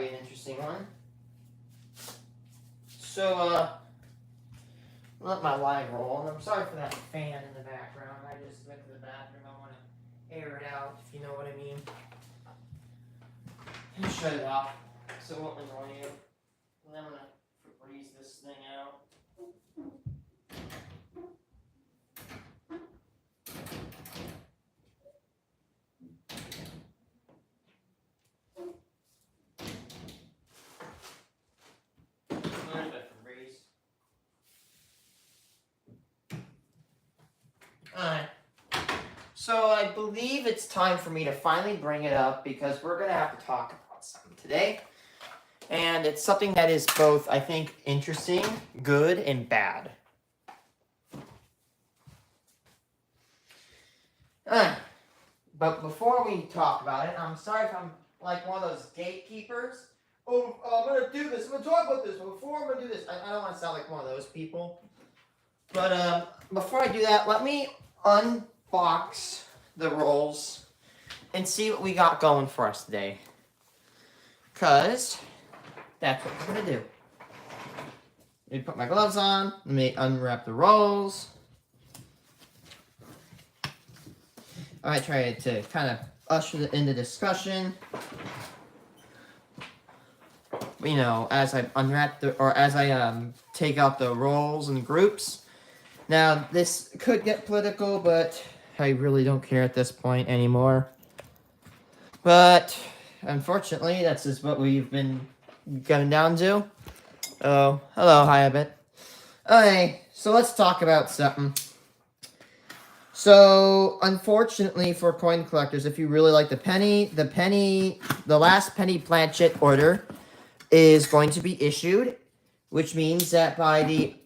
be an interesting one. So, let my line roll. And I'm sorry for that fan in the background. I just went to the bathroom. I want to air it out, if you know what I mean. And shut it off so it won't annoy you. And then I'm going to freeze this thing out. Alright, so I believe it's time for me to finally bring it up because we're going to have to talk about something today. And it's something that is both, I think, interesting, good, and bad. But before we talk about it, I'm sorry if I'm like one of those gatekeepers. Oh, I'm going to do this, I'm going to talk about this, but before I'm going to do this, I don't want to sound like one of those people. But before I do that, let me unbox the rolls and see what we got going for us today. Because that's what we're going to do. Let me put my gloves on. Let me unwrap the rolls. I try to kind of usher it into discussion. You know, as I unwrap as I take out the rolls and groups. Now, this could get political, but I really don't care at this point anymore. But, unfortunately, that's just what we've been getting down to. Oh, hello, hi, Abbott. Okay, so let's talk about something. So, unfortunately for coin collectors, if you really like the last penny planchet order is going to be issued, which means that by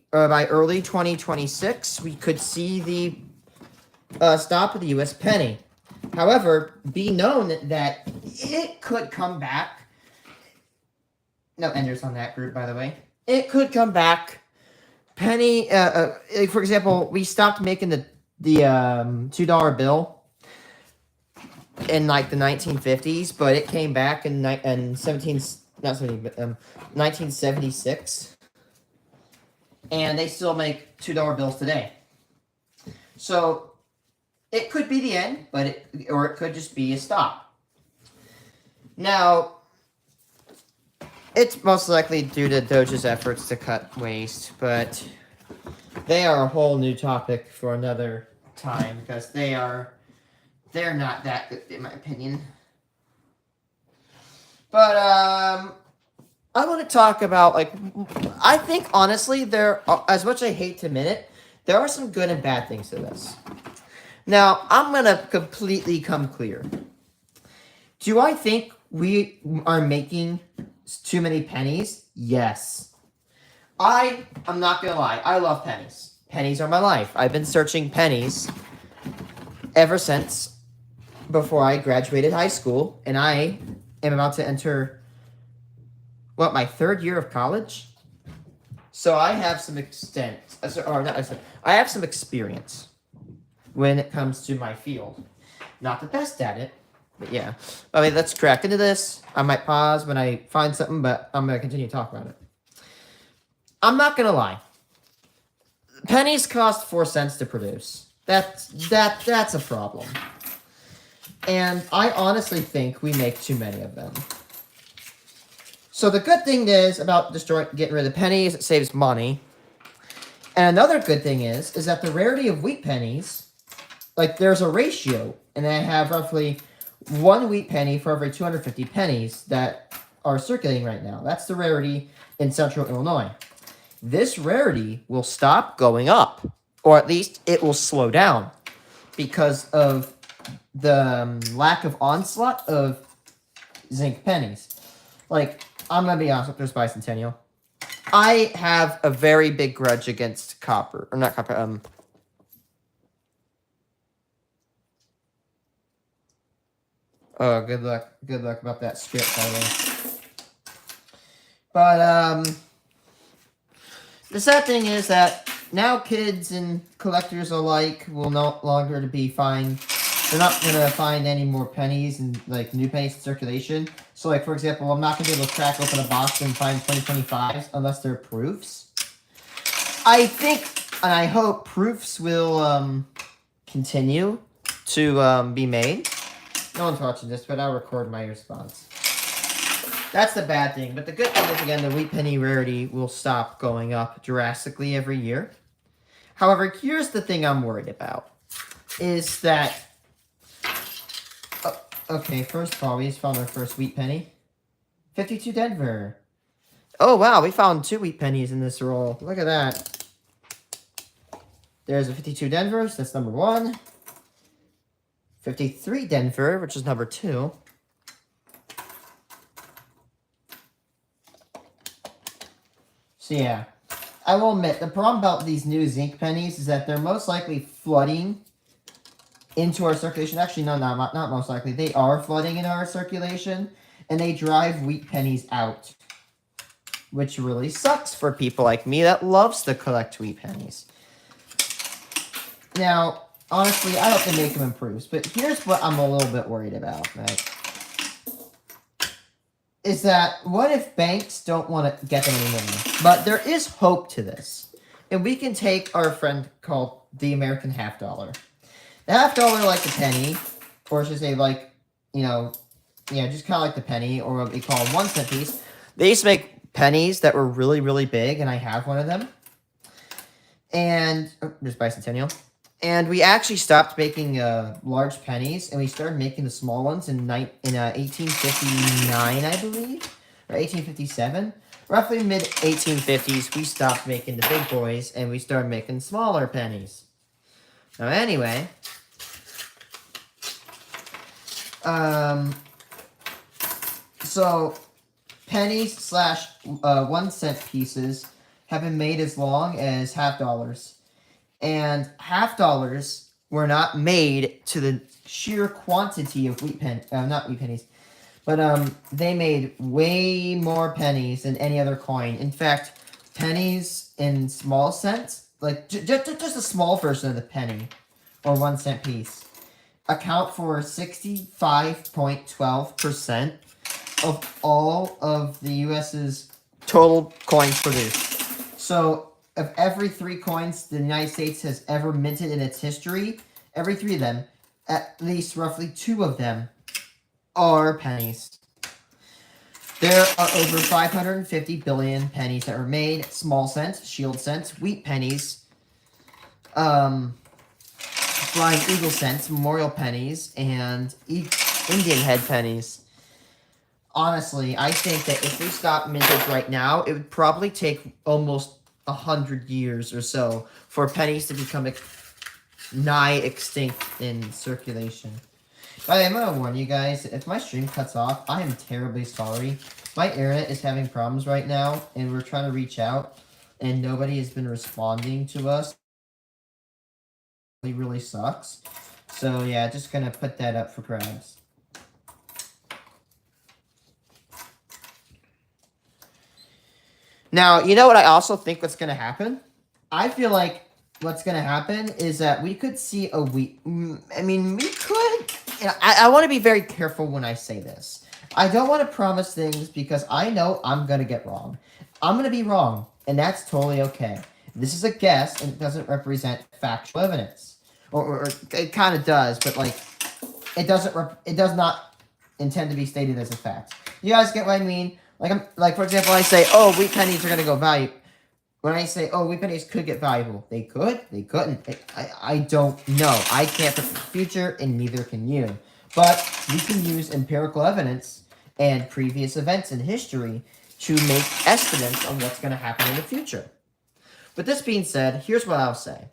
early 2026, we could see the stop of the U.S. penny. However, be known that it could come back. No enders on that group, by the way. It could come back. Penny, for example, we stopped making the $2 bill in like the 1950s, but it came back in 1976. And they still make $2 bills today. So, it could be the end, or it could just be a stop. Now, it's most likely due to Doge's efforts to cut waste, but they are a whole new topic for another time, because they're not that good, in my opinion. But, I want to talk about, I think, honestly, as much as I hate to admit it, there are some good and bad things to this. Now, I'm going to completely come clear. Do I think we are making too many pennies? Yes. I'm not going to lie. I love pennies. Pennies are my life. I've been searching pennies ever since before I graduated high school, and I am about to enter my third year of college? So I have some I have some experience when it comes to my field. Not the best at it, but yeah. Okay, let's crack into this. I might pause when I find something, but I'm going to continue to talk about it. I'm not going to lie. Pennies cost 4 cents to produce. That's a problem. And I honestly think we make too many of them. So the good thing is about getting rid of the pennies, it saves money. And another good thing is that the rarity of wheat pennies, there's a ratio, and I have roughly 1 wheat penny for every 250 pennies that are circulating right now. That's the rarity in central Illinois. This rarity will stop going up, or at least it will slow down because of the lack of onslaught of zinc pennies. I'm going to be honest with this bicentennial. I have a very big grudge against copper. Or not copper, Oh, good luck. Good luck about that script, by the way. But, the sad thing is that now kids and collectors alike will no longer be fine. They're not going to find any more pennies and, new pennies in circulation. So, like, for example, I'm not going to be able to crack open a box and find 2025s unless they're proofs. I think, and I hope, proofs will continue to be made. No one's watching this, but I'll record my response. That's the bad thing. But the good thing is, again, the wheat penny rarity will stop going up drastically every year. However, here's the thing I'm worried about. Is that... okay, first of all, we just found our first wheat penny. 52 Denver. Oh, wow, we found 2 wheat pennies in this roll. Look at that. There's a 52 Denver, so that's number 1. 53 Denver, which is number 2. So, yeah. I will admit, the problem about these new zinc pennies is that they're most likely flooding into our circulation. Actually, no, not most likely. They are flooding in our circulation, and they drive wheat pennies out. Which really sucks for people like me that loves to collect wheat pennies. Now, honestly, I hope they make them improves, but here's what I'm a little bit worried about, right? Is that, what if banks don't want to get them anymore? But there is hope to this. And we can take our friend called the American half dollar. The half dollar, like the penny, or I should say, like, you know, yeah, just kind of like the penny, or what we call a 1 cent piece. They used to make pennies that were really, really big, and I have one of them. And, there's bicentennial. And we actually stopped making large pennies, and we started making the small ones in 1859, I believe, or 1857. Roughly mid-1850s, we stopped making the big boys, and we started making smaller pennies. Now, anyway, so pennies slash 1 cent pieces have been made as long as half dollars. And half dollars were not made to the sheer quantity of not wheat pennies, but they made way more pennies than any other coin. In fact, pennies in small cents, like just a small version of the penny, or 1 cent piece, account for 65.12% of all of the U.S.'s total coins produced. So, of every 3 coins the United States has ever minted in its history, every 3 of them, at least roughly 2 of them are pennies. There are over 550 billion pennies that were made, small cents, shield cents, wheat pennies, flying eagle cents, memorial pennies, and Indian head pennies. Honestly, I think that if we stopped mintage right now, it would probably take almost 100 years or so for pennies to become nigh extinct in circulation. By the way, I'm going to warn you guys, if my stream cuts off, I am terribly sorry. My internet is having problems right now, and we're trying to reach out, and nobody has been responding to us. It really sucks. So, yeah, just going to put that up for grabs. Now, you know what I also think what's going to happen? I feel like what's going to happen is that we could see a week. I mean, we could. You know, I want to be very careful when I say this. I don't want to promise things because I know I'm going to get wrong. I'm going to be wrong, and that's totally okay. This is a guess, and it doesn't represent factual evidence. Or it kind of does, but, like, it does not intend to be stated as a fact. You guys get what I mean? Like, for example, I say, oh, wheat pennies are going to go value. When I say, oh, wheat pennies could get valuable, they could, they couldn't. I don't know. I can't predict the future, and neither can you. But we can use empirical evidence and previous events in history to make estimates on what's going to happen in the future. But this being said, here's what I'll say.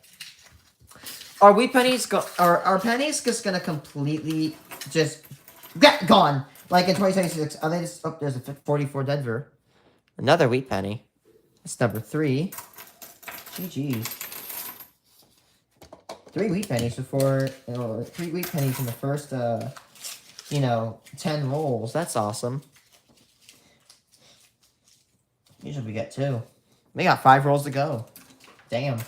Are wheat pennies, are pennies just going to completely just get gone? Like in 2026, are they just... Oh, there's a 44 Denver. Another wheat penny. That's number 3. GG's. 3 wheat pennies before... 3 wheat pennies in the first, 10 rolls. That's awesome. Usually we get 2. We got 5 rolls to go. Damn.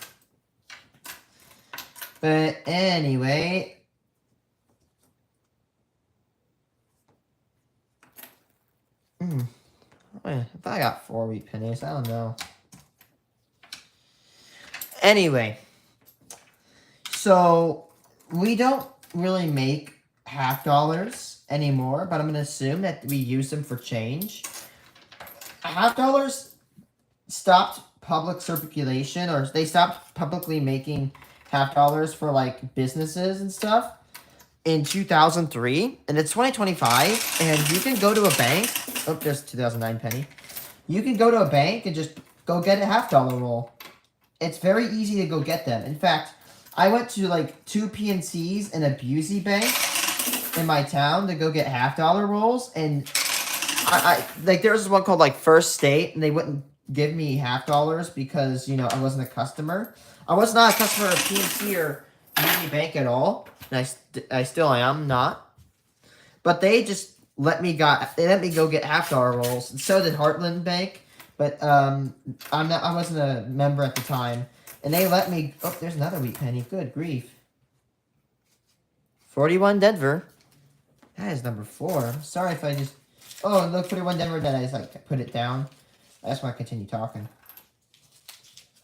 But anyway... if I got 4 wheat pennies, I don't know. Anyway, so we don't really make half dollars anymore, but I'm going to assume that we use them for change. Half dollars stopped public circulation, or they stopped publicly making half dollars for like businesses and stuff in 2003, and it's 2025, and you can go to a bank. Oh, there's 2009 penny. You can go to a bank and just go get a half dollar roll. It's very easy to go get them. In fact, I went to like 2 PNCs and a Busey bank in my town to go get half dollar rolls, and I like there was one called like First State, and they wouldn't give me half dollars because I wasn't a customer. I was not a customer of PNC or Busey Bank at all, and I still am not. But they just let me go get half dollar rolls, and so did Heartland Bank. But I wasn't a member at the time, and they let me. Oh, there's another wheat penny. Good grief. 41 Denver. That is number 4. Sorry if I just. Oh, look, 41 Denver. Then I just like put it down. I just want to continue talking.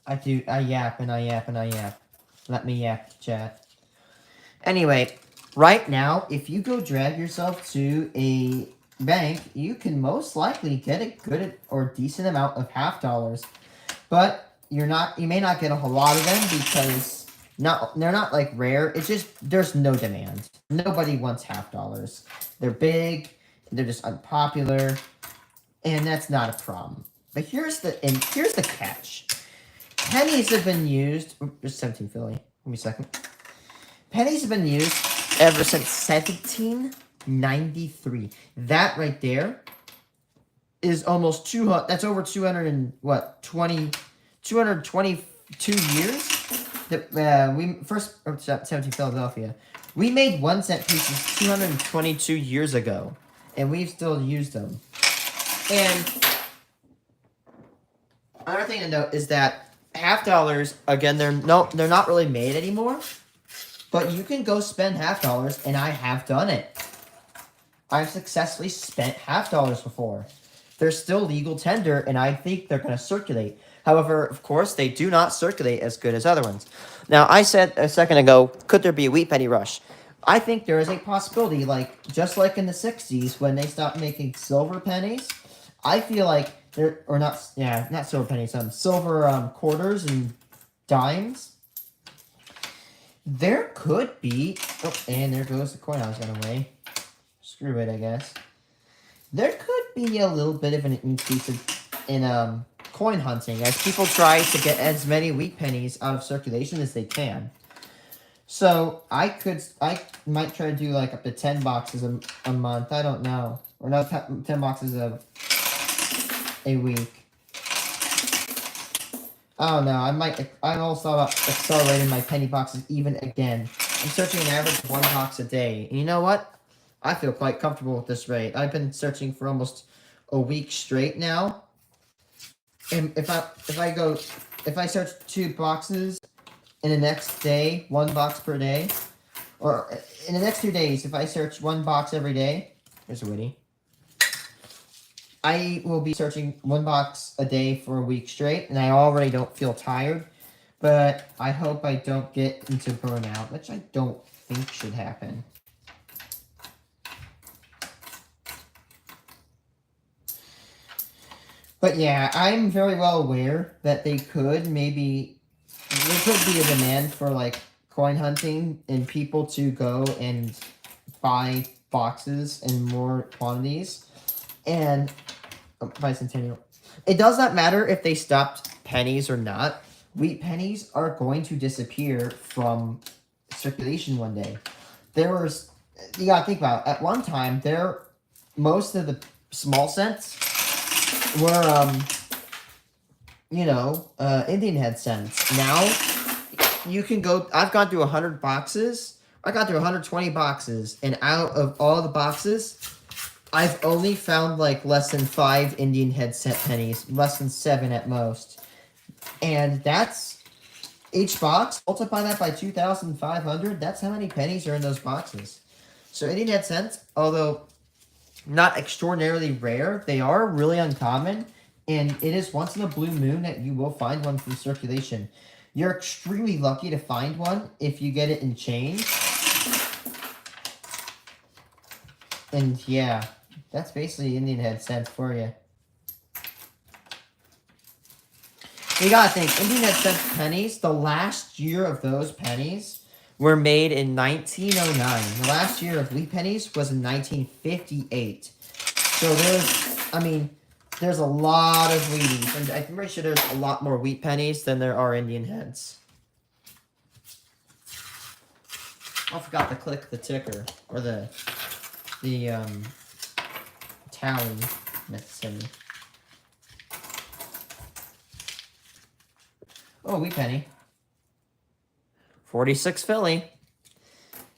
I yap and I yap and I yap. Let me yap, chat. Anyway, right now, if you go drag yourself to a bank, you can most likely get a good or decent amount of half dollars, but you may not get a whole lot of them because they're not like rare. It's just there's no demand. Nobody wants half dollars. They're big, they're just unpopular, and that's not a problem. But here's the catch. Pennies have been used. There's 17 Philly. Give me a second. Pennies have been used ever since 1793. That right there is almost 200. That's over 222 years. That we first 17 Philadelphia. We made 1 cent pieces 222 years ago, and we've still used them. And another thing to note is that half dollars, again, they're not really made anymore. But you can go spend half dollars, and I have done it. I've successfully spent half dollars before. They're still legal tender, and I think they're going to circulate. However, of course, they do not circulate as good as other ones. Now, I said a second ago, could there be a wheat penny rush? I think there is a possibility, just like in the 60s when they stopped making silver pennies. I feel like not silver pennies, silver quarters and dimes. There could be. Oh, and there goes the coin I was going to weigh. Screw it, I guess. There could be a little bit of an increase in coin hunting as people try to get as many wheat pennies out of circulation as they can. So I might try to do like up to 10 boxes a month. I don't know, or not 10 boxes a week. I don't know. I'm also about accelerating my penny boxes even again. I'm searching an average of 1 box a day. And you know what? I feel quite comfortable with this rate. I've been searching for almost a week straight now. And if I search 2 boxes in the next day, 1 box per day, or in the next 2 days, if I search 1 box every day, there's a witty. I will be searching 1 box a day for a week straight, and I already don't feel tired, but I hope I don't get into burnout, which I don't think should happen. But yeah, I'm very well aware that there could be a demand for coin hunting and people to go and buy boxes in more quantities. And bicentennial. It does not matter if they stopped pennies or not. Wheat pennies are going to disappear from circulation one day. You gotta think about it. At one time, most of the small cents were, Indian head cents. Now, you can go. I've gone through 100 boxes. I got through 120 boxes, and out of all the boxes, I've only found less than 5 Indian head cent pennies, less than 7 at most. And that's each box. Multiply that by 2,500. That's how many pennies are in those boxes. So Indian head cents, although not extraordinarily rare. They are really uncommon, and it is once in a blue moon that you will find one from circulation. You're extremely lucky to find one if you get it in change. And yeah, that's basically Indian head cents for you. You gotta think, Indian head cents pennies, the last year of those pennies were made in 1909. The last year of wheat pennies was in 1958. So there's a lot of wheaties. And I'm pretty sure there's a lot more wheat pennies than there are Indian heads. I forgot to click the ticker, or the tally necessarily. Oh, wheat penny. 46 Philly.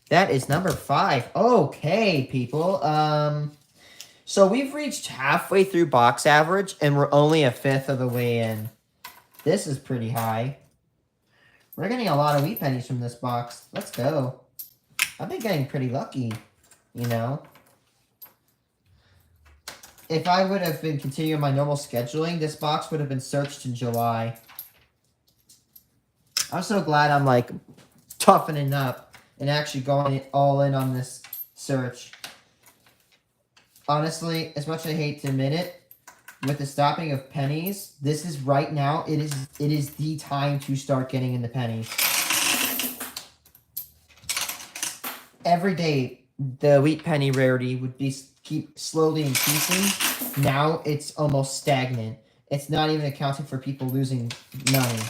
That is number 5. Okay, people. So we've reached halfway through box average, and we're only a fifth of the way in. This is pretty high. We're getting a lot of wheat pennies from this box. Let's go. I've been getting pretty lucky, you know. If I would have been continuing my normal scheduling, this box would have been searched in July. I'm so glad I'm, like, toughening up and actually going all in on this search. Honestly, as much as I hate to admit it, with the stopping of pennies, this is right now, it is the time to start getting in the pennies. Every day, the wheat penny rarity would keep slowly increasing. Now it's almost stagnant. It's not even accounting for people losing money.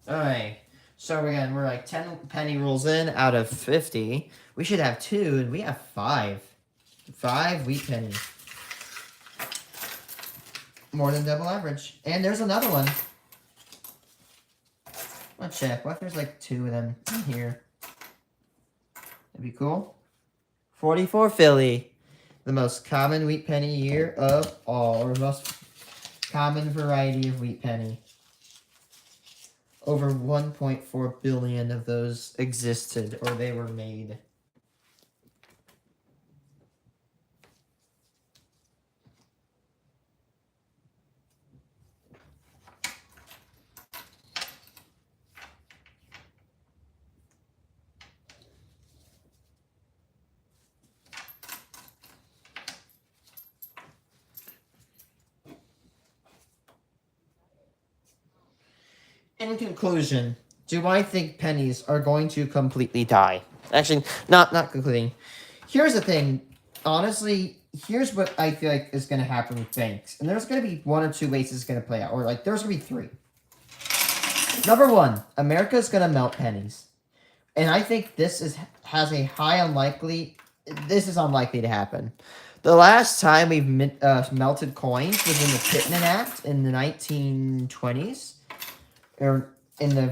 Alright, so we're like 10 penny rolls in out of 50. We should have 2, and we have 5. 5 wheat pennies. More than double average. And there's another one. Let's check. What if there's like 2 of them in here? That'd be cool. 44 Philly. The most common wheat penny year of all. Or most common variety of wheat penny. Over 1.4 billion of those existed, or they were made. In conclusion, do I think pennies are going to completely die? Actually, not concluding. Here's the thing. Honestly, here's what I feel like is going to happen with banks. And there's going to be 1 or 2 ways this is going to play out. Or, like, there's going to be 3. Number 1, America's going to melt pennies. And I think this is unlikely to happen. The last time we've melted coins was in the Pittman Act in the 1920s. Or in the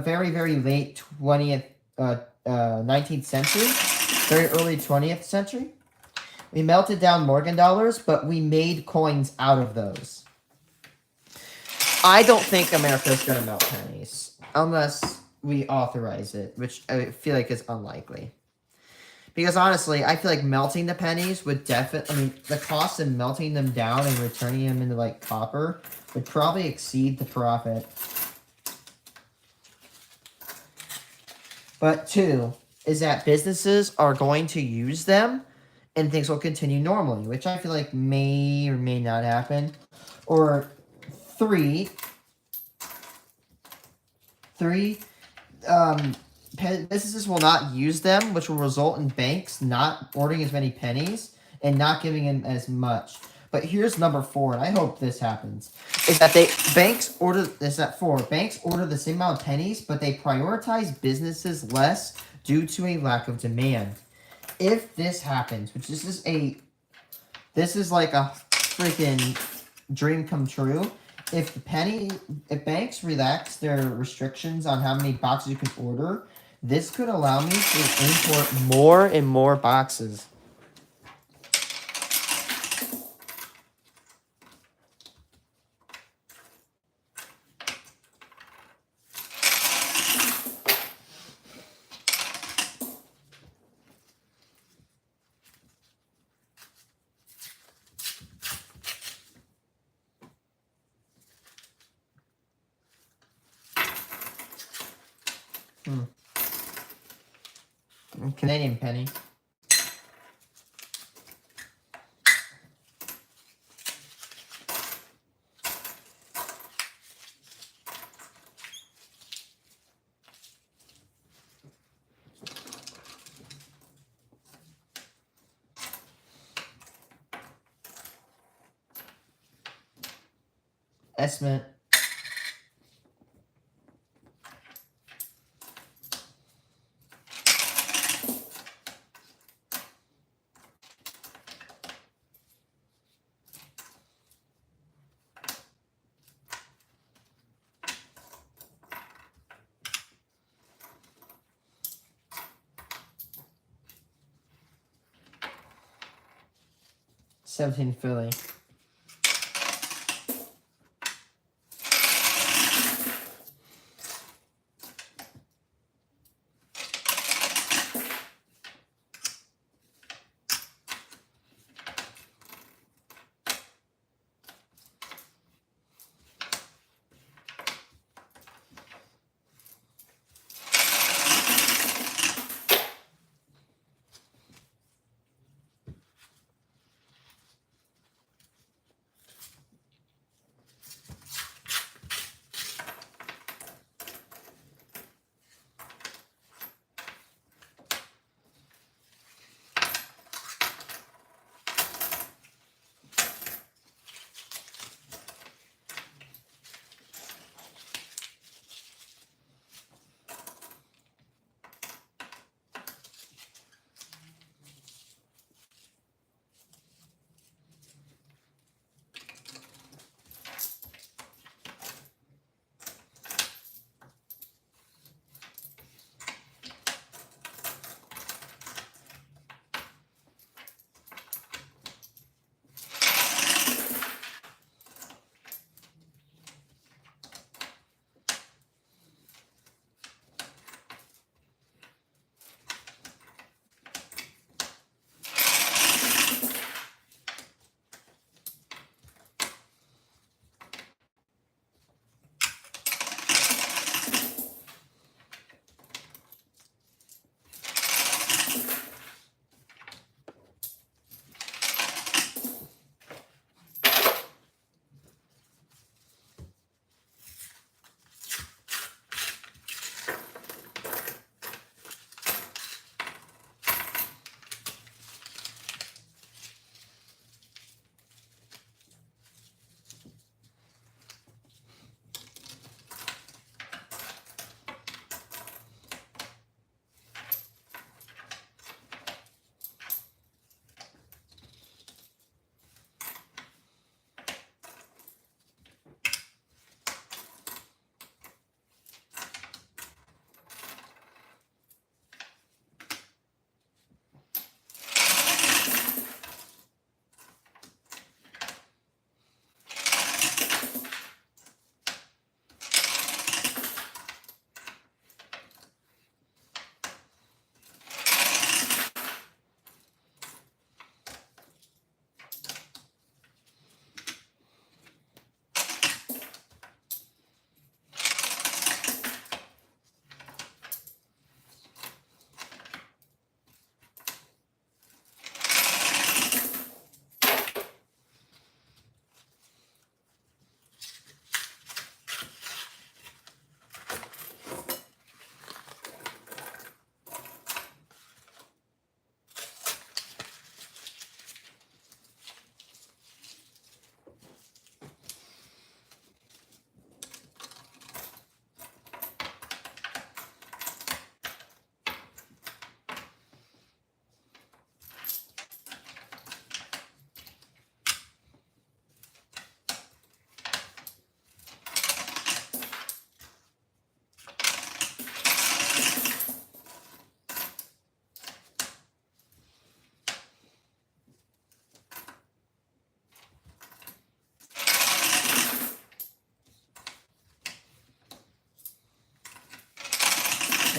very, very late 19th century, very early 20th century. We melted down Morgan dollars, but we made coins out of those. I don't think America's going to melt pennies, unless we authorize it, which I feel like is unlikely. Because honestly, I feel like melting the pennies would the cost of melting them down and returning them into, like, copper would probably exceed the profit. But 2 is that businesses are going to use them and things will continue normally, which I feel like may or may not happen. Or 3, businesses will not use them, which will result in banks not ordering as many pennies and not giving them as much. But here's number 4, and I hope this happens, is that banks order the same amount of pennies, but they prioritize businesses less due to a lack of demand. If this happens, which this is like a freaking dream come true, if banks relax their restrictions on how many boxes you can order, this could allow me to import more and more boxes. Canadian penny. Estimate. $17 Philly.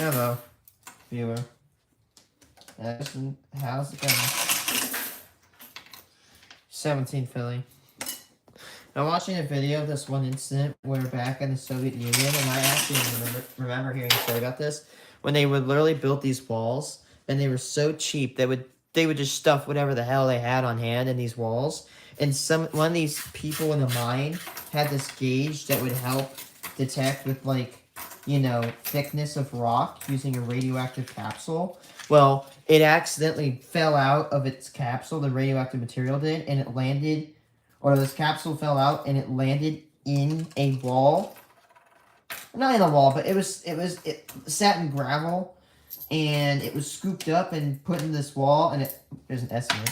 Hello, viewer. How's it going? 17 Philly. I'm watching a video of this one incident where back in the Soviet Union, and I actually remember hearing a story about this, when they would literally build these walls, and they were so cheap, they would just stuff whatever the hell they had on hand in these walls, and one of these people in the mine had this gauge that would help detect with thickness of rock using a radioactive capsule. Well, it accidentally fell out of its capsule, the radioactive material did, and it landed, or this capsule fell out and it landed in a wall. Not in a wall, but it sat in gravel, and it was scooped up and put in this wall, and there's an estimate.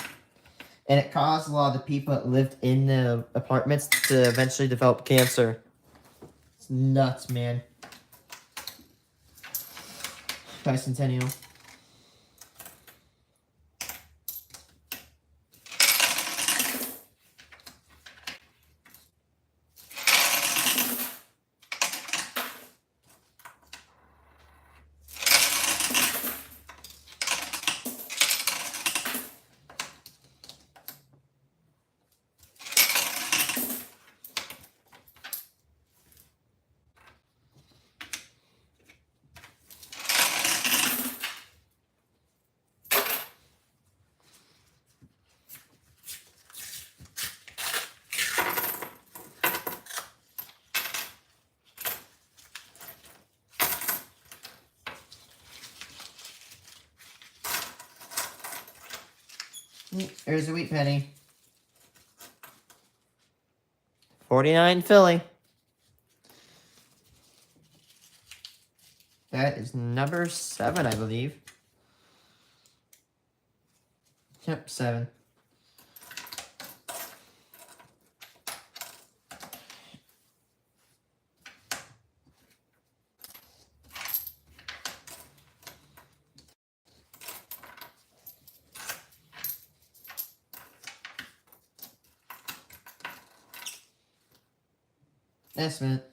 And it caused a lot of the people that lived in the apartments to eventually develop cancer. It's nuts, man. Bicentennial. There's a wheat penny. 49 Philly. That is number 7, I believe. Yep, 7. Estimate.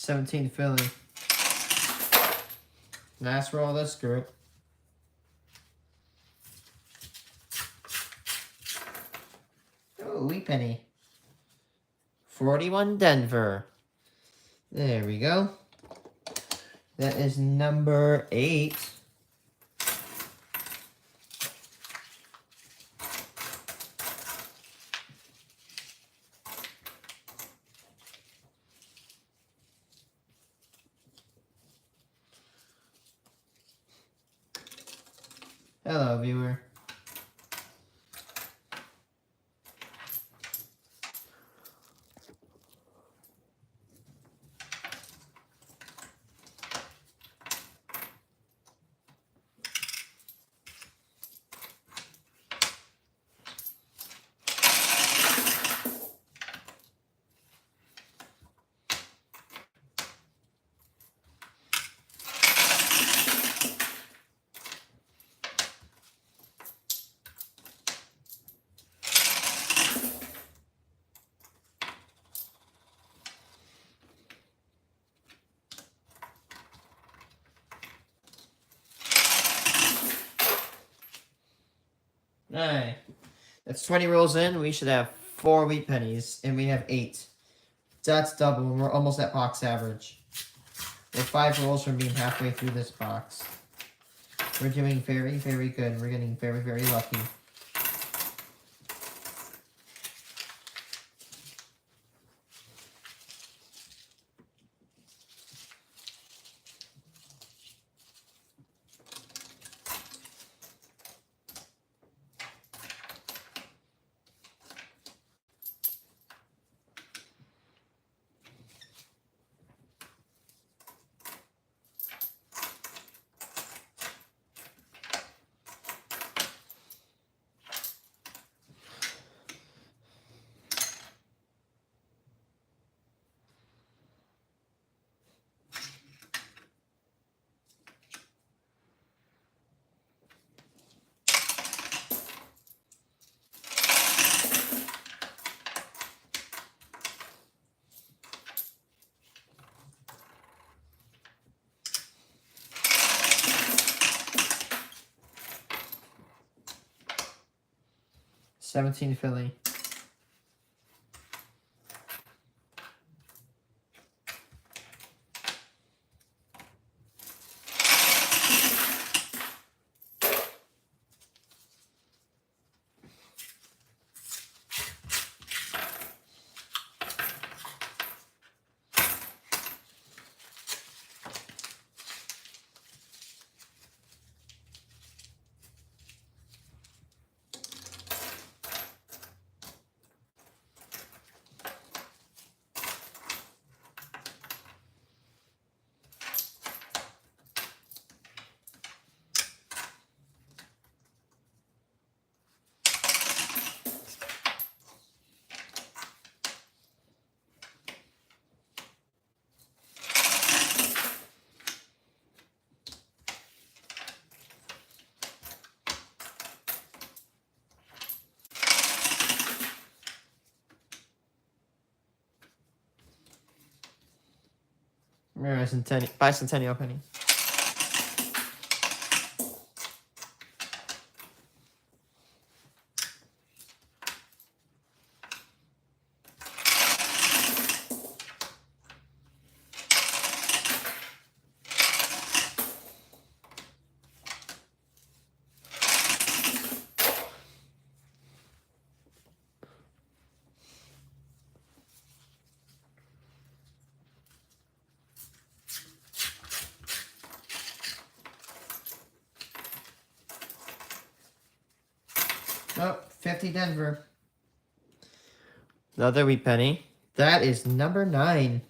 $17 Philly. Last roll of this group. Oh, wheat penny. 41 Denver. There we go. That is number 8. Hello, viewer. Alright. That's 20 rolls in. We should have 4 wheat pennies, and we have 8. That's double, and we're almost at box average. We're 5 rolls from being halfway through this box. We're doing very, very good. We're getting very, very lucky. $17 Philly. Bicentennial penny. Oh, 50 Denver. Another wheat penny. That is number 9.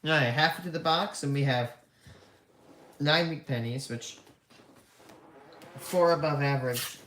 Alright, halfway through the box, and we have 9 weak pennies, which 4 above average.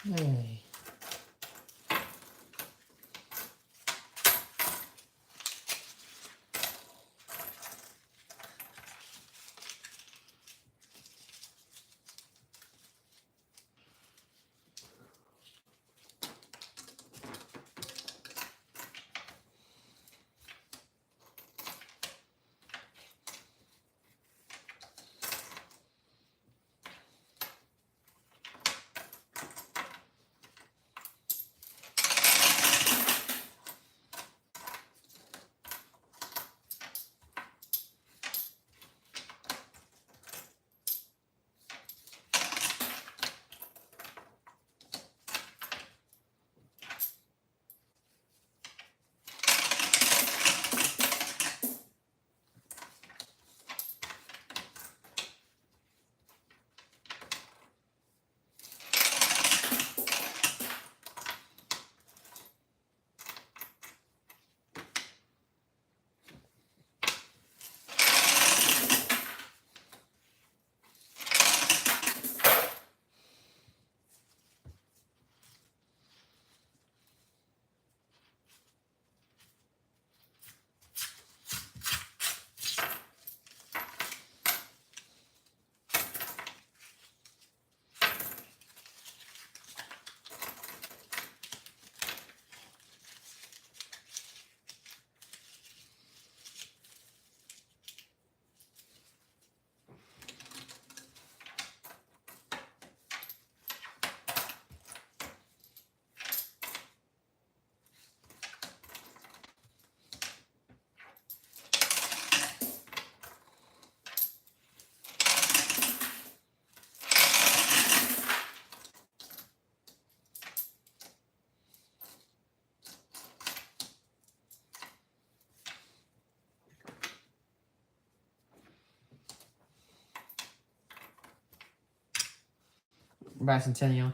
Hey. Bicentennial.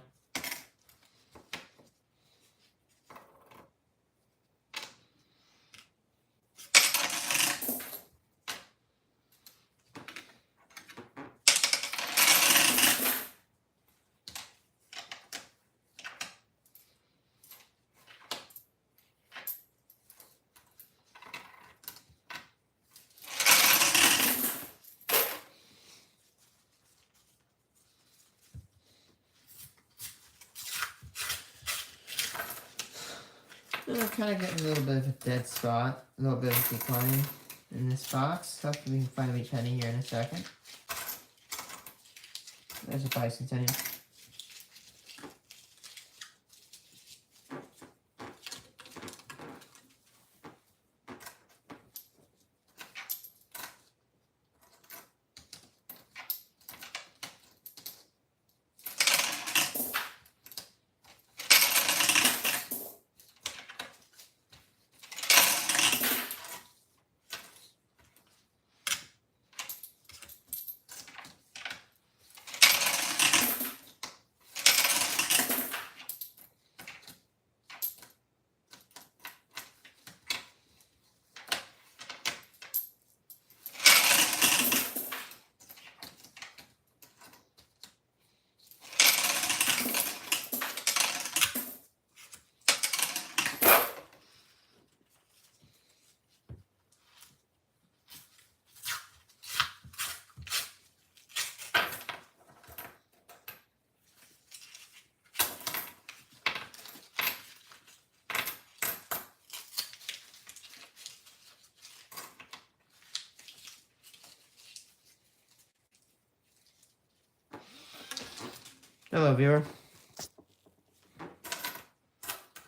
We're kind of getting a little bit of a dead spot, a little bit of a decline in this box. Hopefully we can find a weak penny here in a second. There's a bicentennial. Hello, viewer.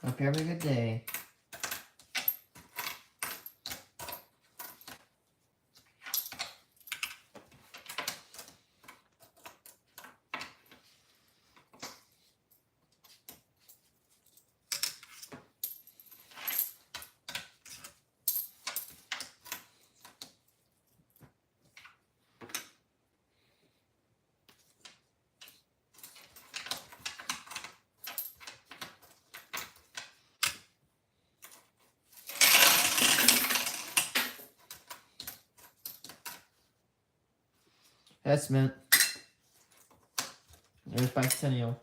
Hope you're having a good day. That's meant. There's bicentennial.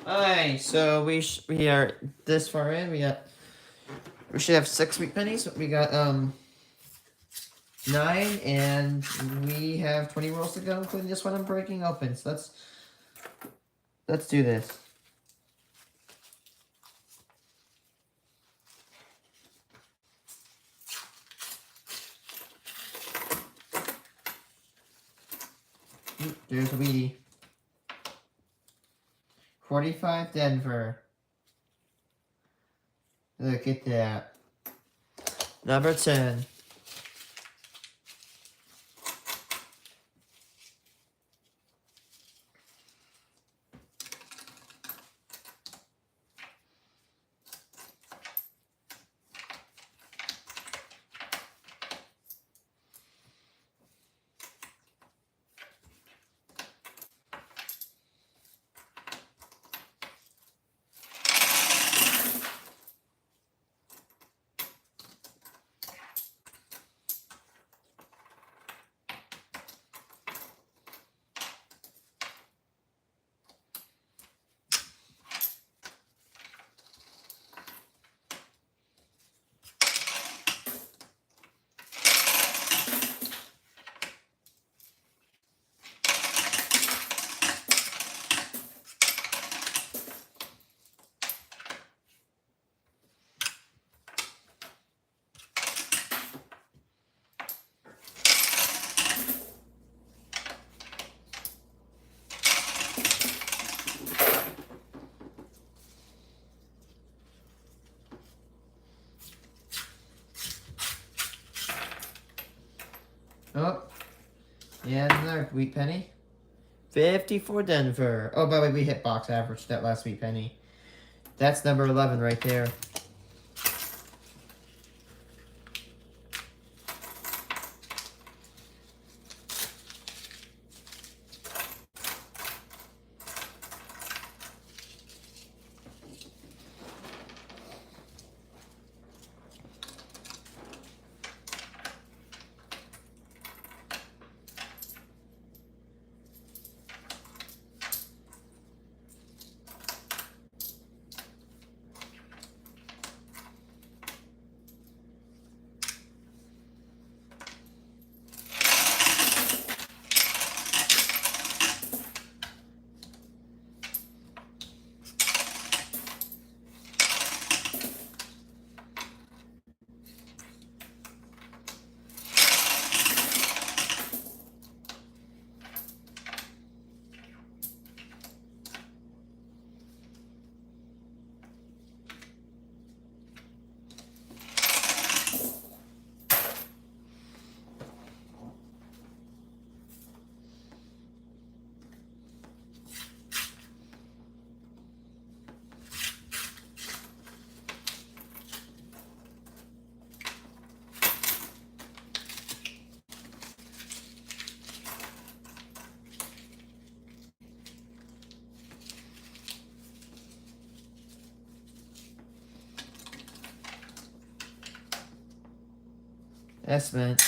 Alright, so we are this far in. We should have 6 wheat pennies. We got 9, and we have 20 rolls to go, including this one I'm breaking open. So let's do this. There's a Wheatie. 45 Denver. Look at that. Number 10. Oh, yeah, another wheat penny. 54 Denver. Oh, by the way, we hit box average that last wheat penny. That's number 11 right there. That's meant.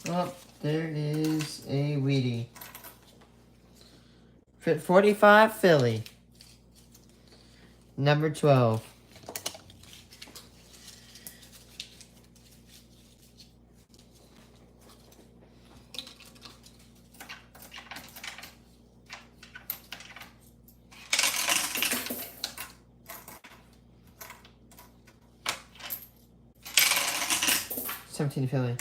Oh, there is a Wheatie. 45, Philly. Number 12. $17 Philly.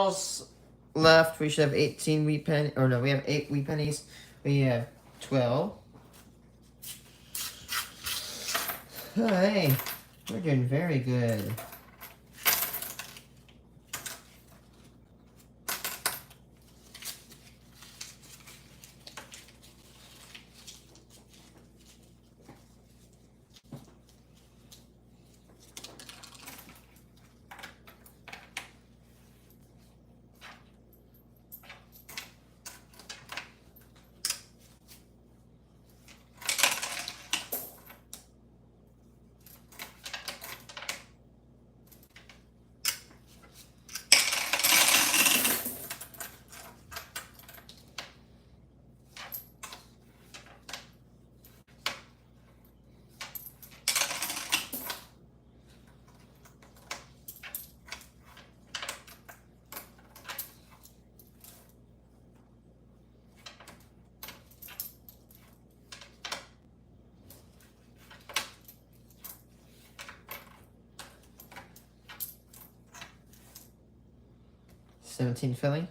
balls left. We should have 18 wheat pennies. Or no, we have 8 wheat pennies. We have 12. Hey, we're doing very good. $17 filling.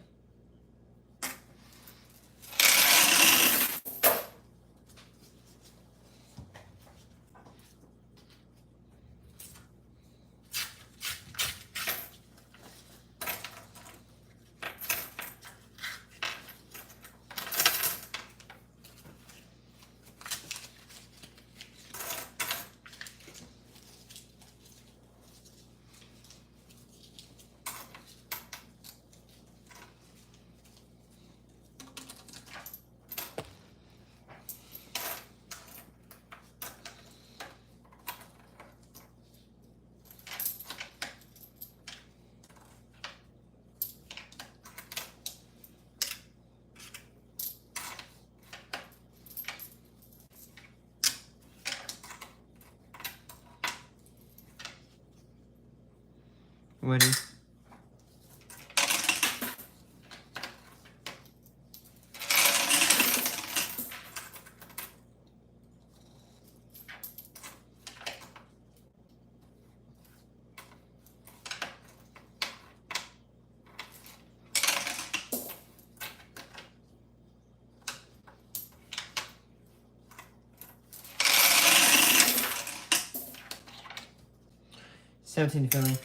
Woody. $17 filling.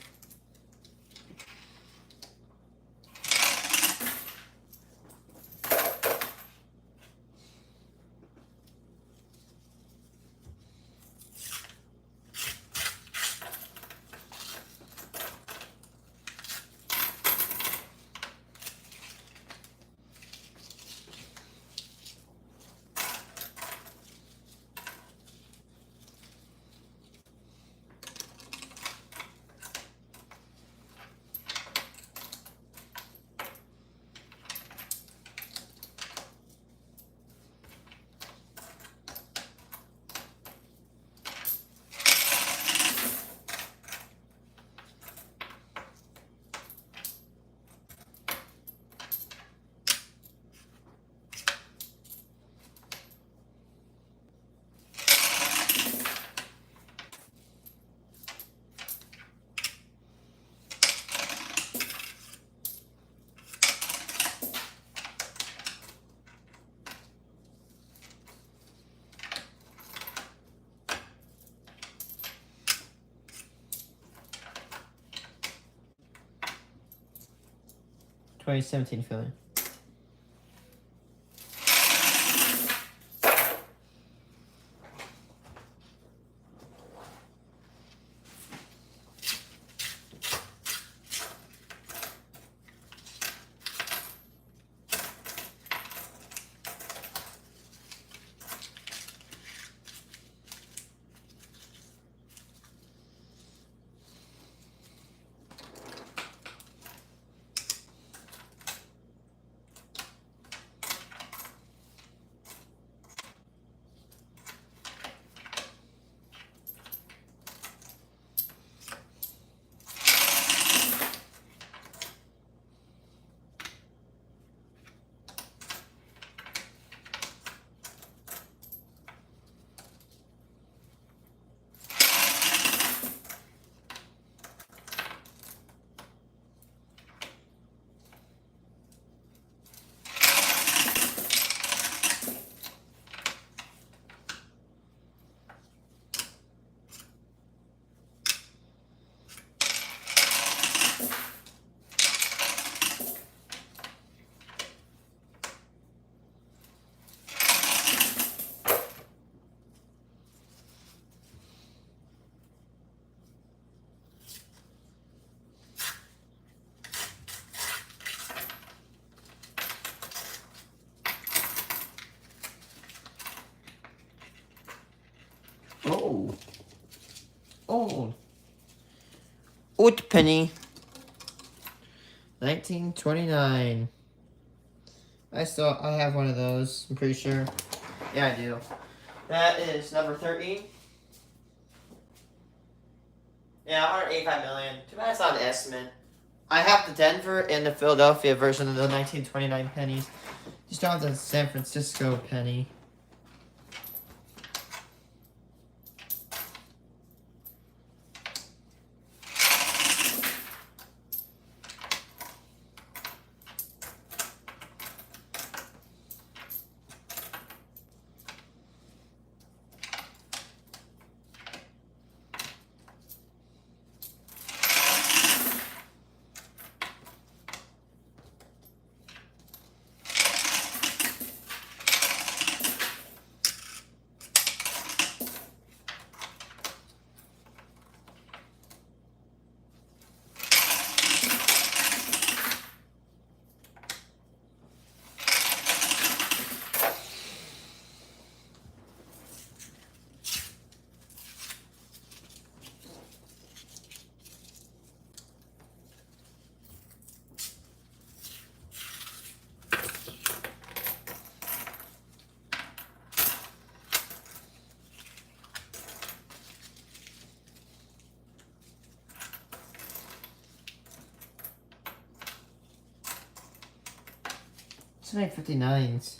$17 filling. old. Old penny. 1929. I have one of those, I'm pretty sure. Yeah, I do. That is number 13. Yeah, 185 million. Too bad it's not an estimate. I have the Denver and the Philadelphia version of the 1929 pennies. Just don't have the San Francisco penny. So many 59s.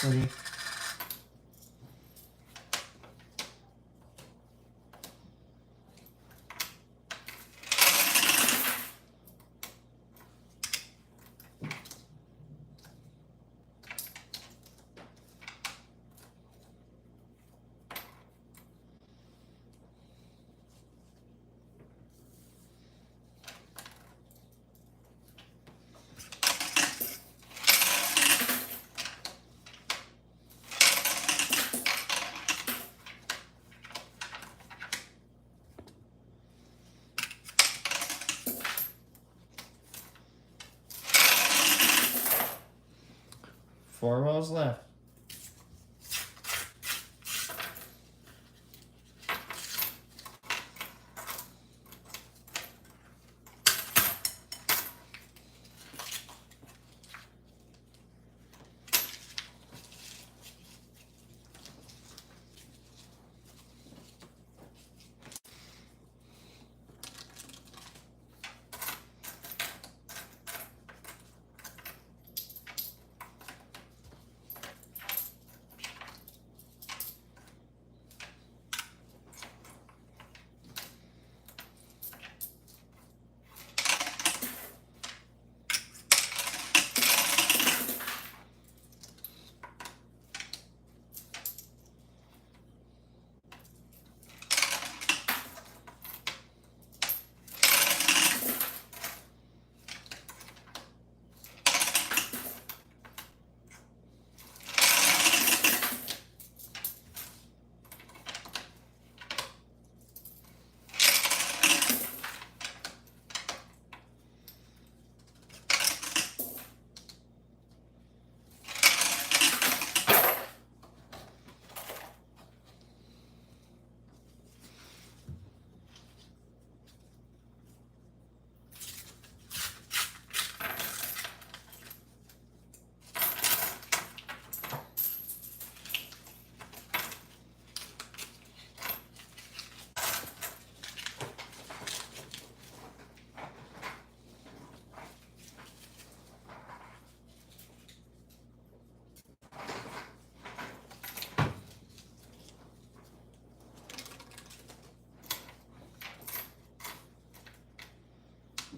Ready? Four rows left.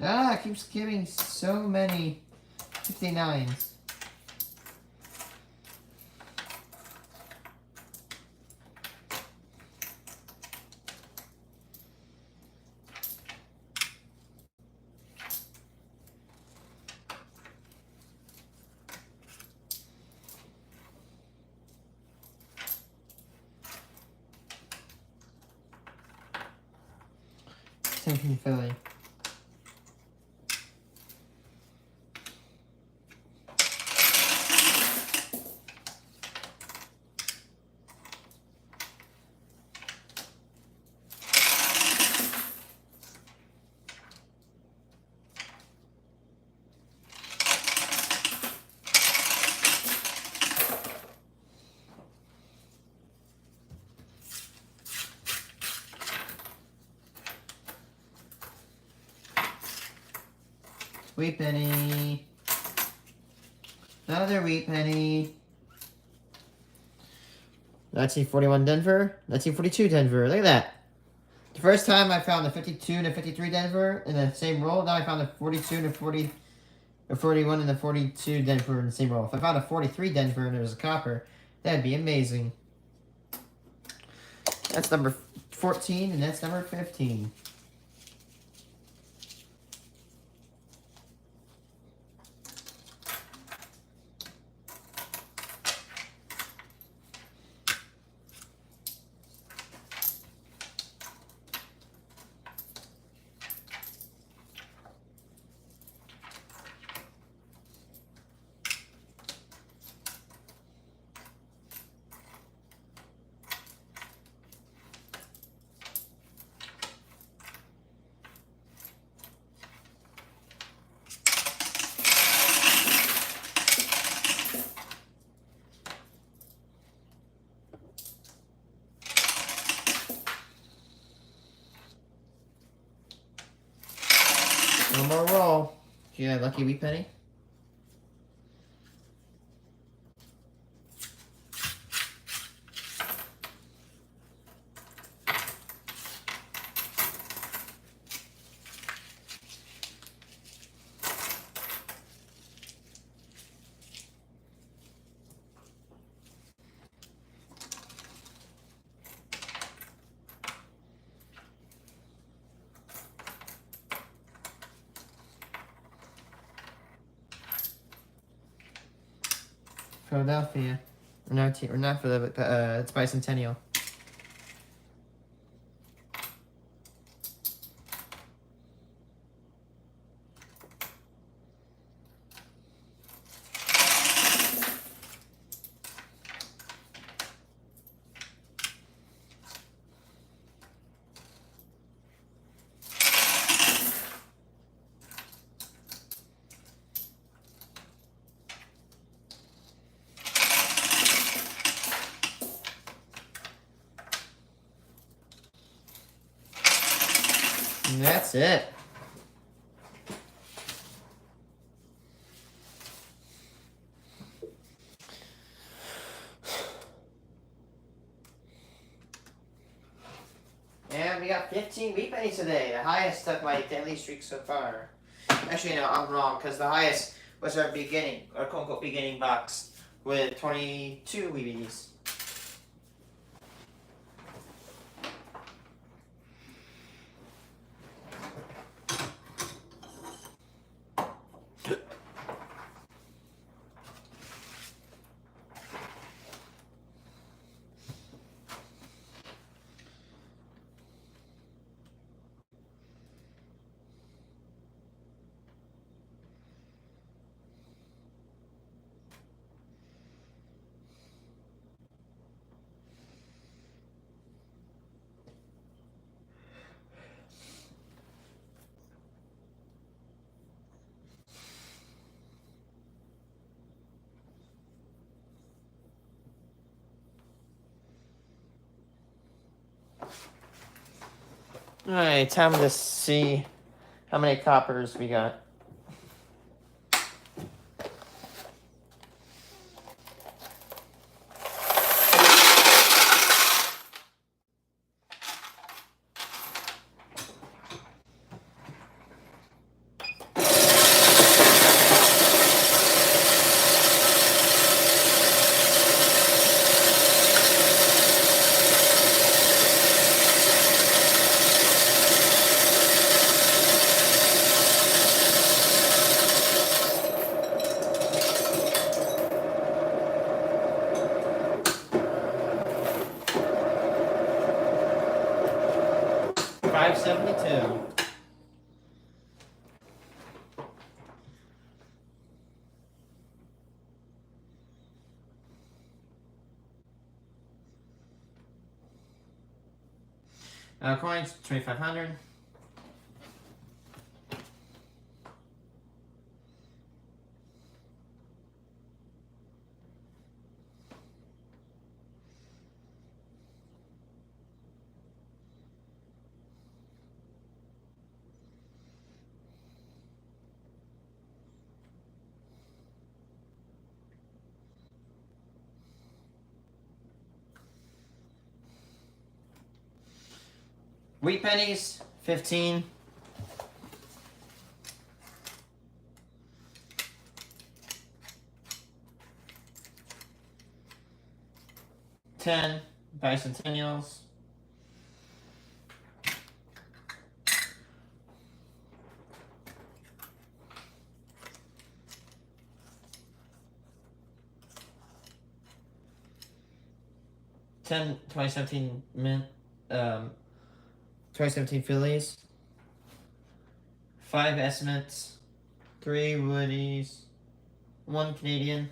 Ah, it keeps giving so many 59s. 17 Philly. Wheat penny. Another wheat penny. 1941 Denver. 1942 Denver. Look at that. The first time I found the 52 and the 53 Denver in the same roll. Now I found the 42 and the 40, or 41 and the 42 Denver in the same roll. If I found a 43 Denver and it was a copper, that'd be amazing. That's number 14 and that's number 15. One more roll. Yeah, lucky wheat penny. Philadelphia. Or not Philadelphia, but it's Bicentennial. And that's it. And we got 15 wheat pennies today. The highest of my daily streak so far. Actually, no, I'm wrong, because the highest was our beginning, our quote-unquote beginning box with 22 wheat pennies. Alright, time to see how many coppers we got. $5.72. Coins, 2,500. Wheat pennies, 15. $10 bicentennials. $10 2017 mint, 2017 Phillies. 5 estimates, 3 Woodies, 1 Canadian,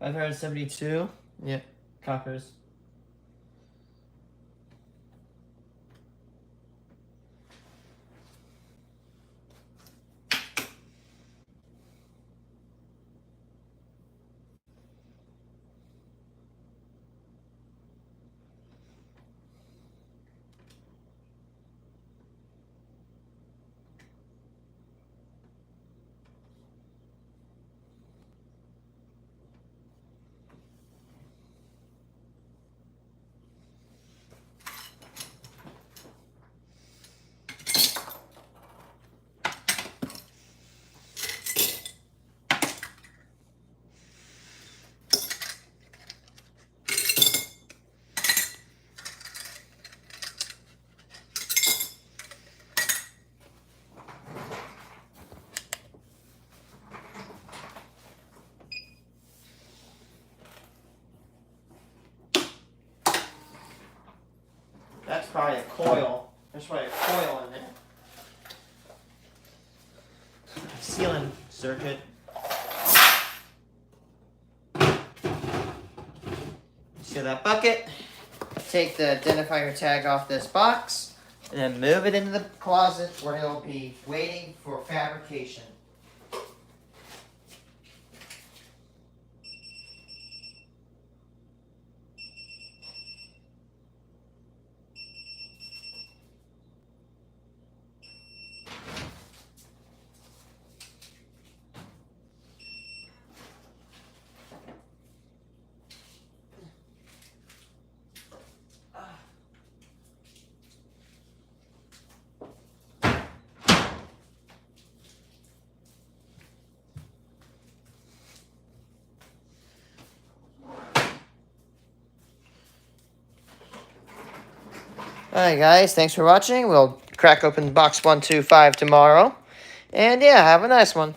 572. Yep, coppers. That's probably a coil. There's probably a coil in there. Sealing circuit. Seal that bucket. Take the identifier tag off this box and then move it into the closet where it'll be waiting for fabrication. Alright guys, thanks for watching. We'll crack open box 125 tomorrow. And yeah, have a nice one.